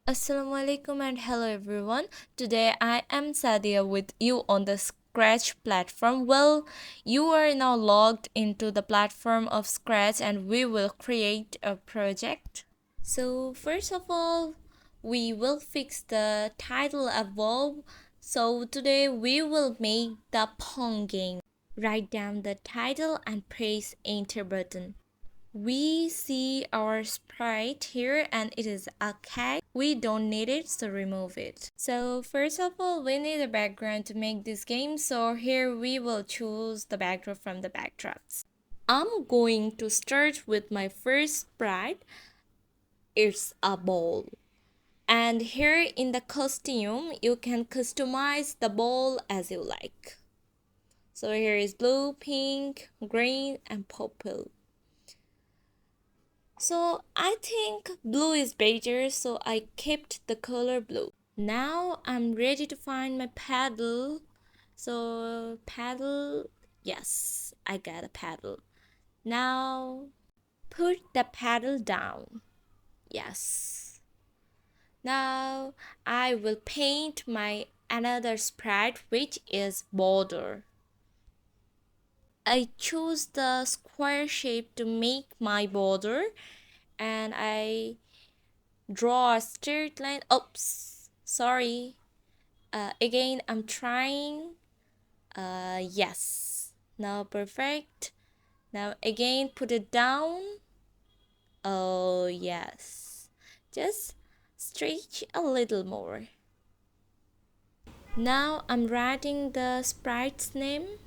Assalamualaikum and hello everyone. Today I am Sadia with you on the Scratch platform. Well, you are now logged into the platform of Scratch and we will create a project. So, first of all, we will fix the title above. So, today we will make the Pong game. Write down the title and press enter button. We see our sprite here and it is a cat. We don't need it, so remove it. So first of all, we need a background to make this game. So here we will choose the backdrop from the backdrops. I'm going to start with my first sprite. It's a ball. And here in the costume, you can customize the ball as you like. So here is blue, pink, green, and purple. So I think blue is better, so I kept the color blue. Now I'm ready to find my paddle. So paddle, yes, I got a paddle. Now put the paddle down. Yes. Now I will paint my another sprite, which is border. I choose the square shape to make my border and I draw a straight line. Oops, sorry. Again, I'm trying. Yes. Now perfect. Now again, put it down. Oh, yes. Just stretch a little more. Now I'm writing the sprite's name.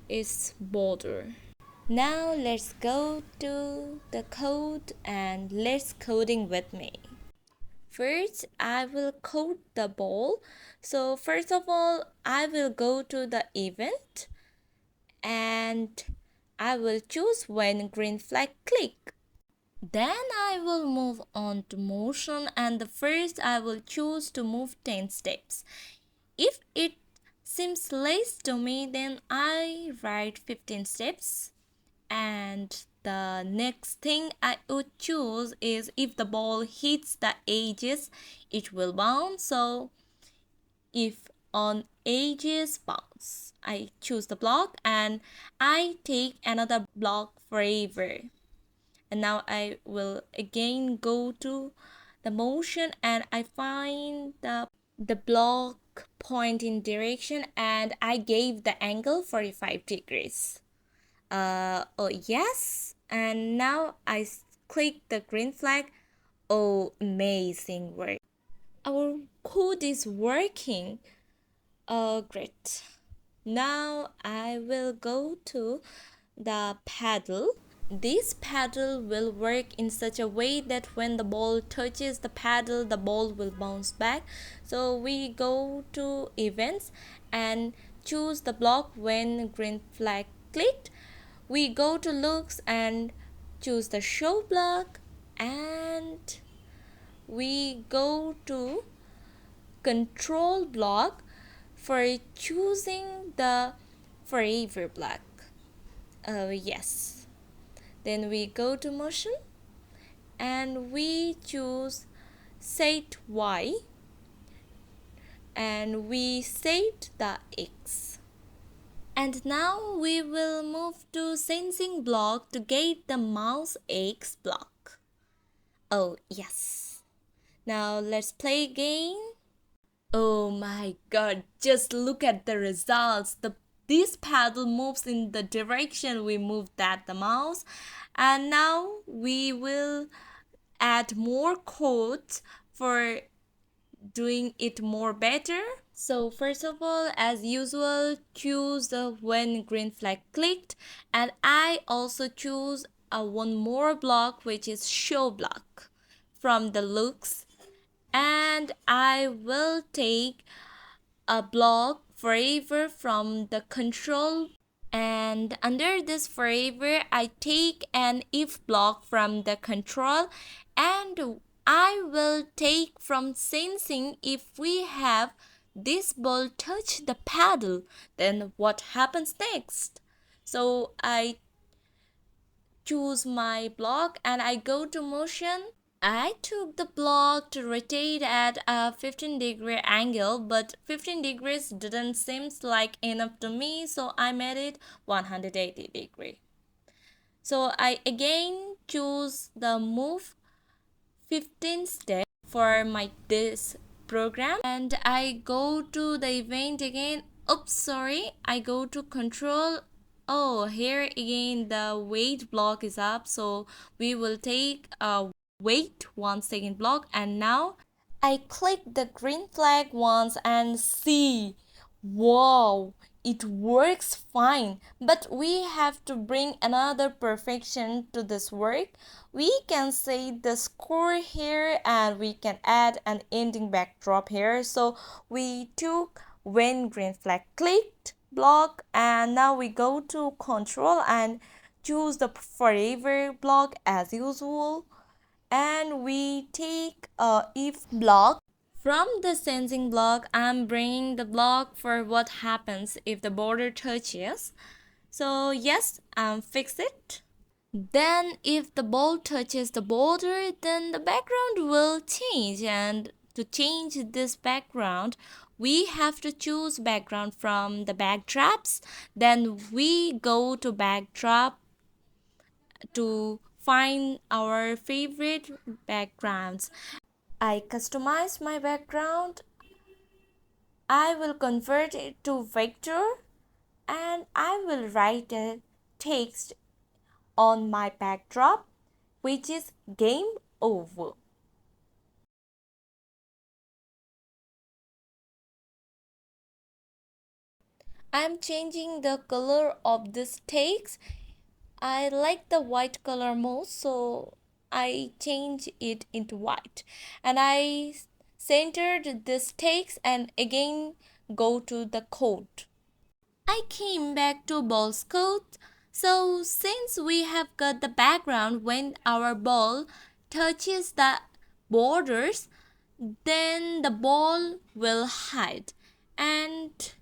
It's border. Now let's go to the code and let's coding with me. First, I will code the ball. So first of all, I will go to the event and I will choose when green flag click. Then I will move on to motion and the first I will choose to move 10 steps. If it seems less to me, then I write 15 steps. And the next thing I would choose is if the ball hits the edges, it will bounce. So if on edges bounce, I choose the block and I take another block forever. And now I will again go to the motion and I find the block pointing direction and I gave the angle 45 degrees. Oh yes, and now I click the green flag. Oh, amazing work. Our code is working. Oh, great. Now I will go to the paddle. This paddle will work in such a way that when the ball touches the paddle, the ball will bounce back. So we go to events and choose the block when green flag clicked. We go to looks and choose the show block and we go to control block for choosing the forever block. Yes. Then we go to motion and we choose set Y and we set the X. And now we will move to sensing block to get the mouse X block. Oh yes. Now let's play again. Oh my god, just look at the results. This paddle moves in the direction we moved the mouse. And now we will add more codes for doing it more better. So first of all, as usual, choose the when green flag clicked and I also choose a one more block which is show block from the looks and I will take a block forever from the control and under this forever I take an if block from the control and I will take from sensing if we have this ball touch the paddle, then what happens next? So I choose my block and I go to motion I took the block to rotate at a 15-degree angle, but 15 degrees didn't seem like enough to me, so I made it 180 degree. So I again choose the move 15 step for my this program, and I go to the event again. Oops, sorry. I go to control. Oh, here again the wait block is up, so we will take a wait 1 second block, and now I click the green flag once and see, wow, it works fine. But we have to bring another perfection to this work. We can say the score here, and we can add an ending backdrop here. So we took when green flag clicked block, and now we go to control and choose the forever block as usual, and we take a if block. From the sensing block, I'm bringing the block for what happens if the border touches. So yes, fix it. Then if the ball touches the border, then the background will change, and to change this background we have to choose background from the backdrops. Then we go to backdrop to find our favorite backgrounds. I customize my background. I will convert it to vector, and I will write a text on my backdrop, which is game over. I'm changing the color of this text. I like the white color most, so I change it into white, and I centered this text and again go to the code. I came back to ball's code. So since we have got the background when our ball touches the borders, then the ball will hide, and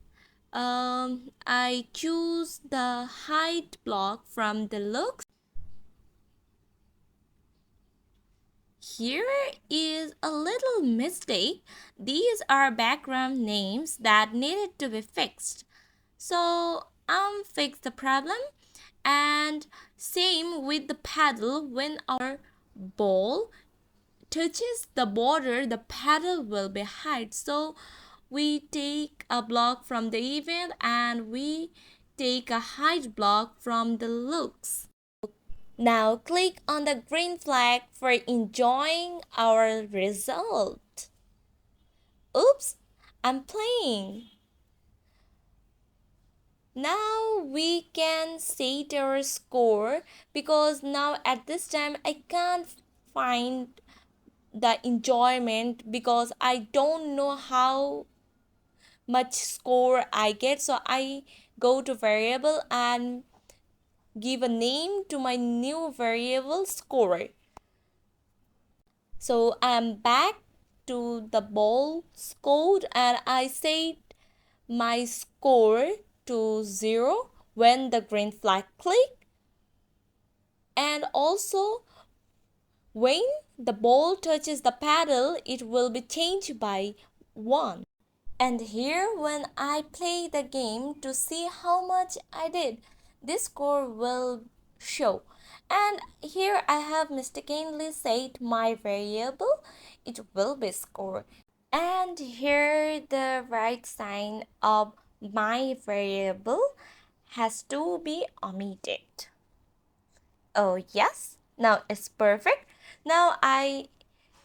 I choose the hide block from the looks. Here is a little mistake. These are background names that needed to be fixed. So fix the problem, and same with the paddle. When our ball touches the border, the paddle will be hide. So we take a block from the event, and we take a hide block from the looks. Now click on the green flag for enjoying our result. Oops, I'm playing. Now we can set our score, because now at this time I can't find the enjoyment because I don't know how much score I get. So I go to variable and give a name to my new variable score. So I'm back to the ball's code, and I set my score to 0 when the green flag click, and also when the ball touches the paddle it will be changed by 1. And here when I play the game to see how much I did, this score will show. And here I have mistakenly set my variable, it will be score. And here the right sign of my variable has to be omitted. Oh yes, now it's perfect. Now I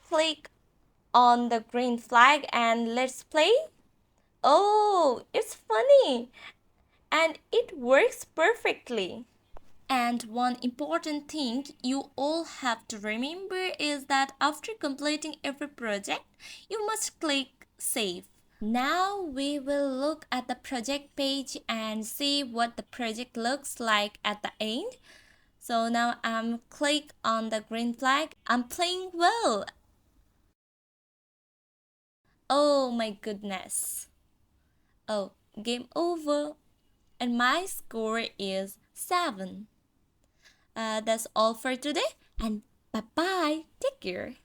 click on the green flag and let's play. Oh, it's funny and it works perfectly. And one important thing you all have to remember is that after completing every project, you must click save. Now we will look at the project page and see what the project looks like at the end. So now I'm click on the green flag. I'm playing well. Oh my goodness. Oh, game over. And my score is 7. That's all for today, and bye bye. Take care.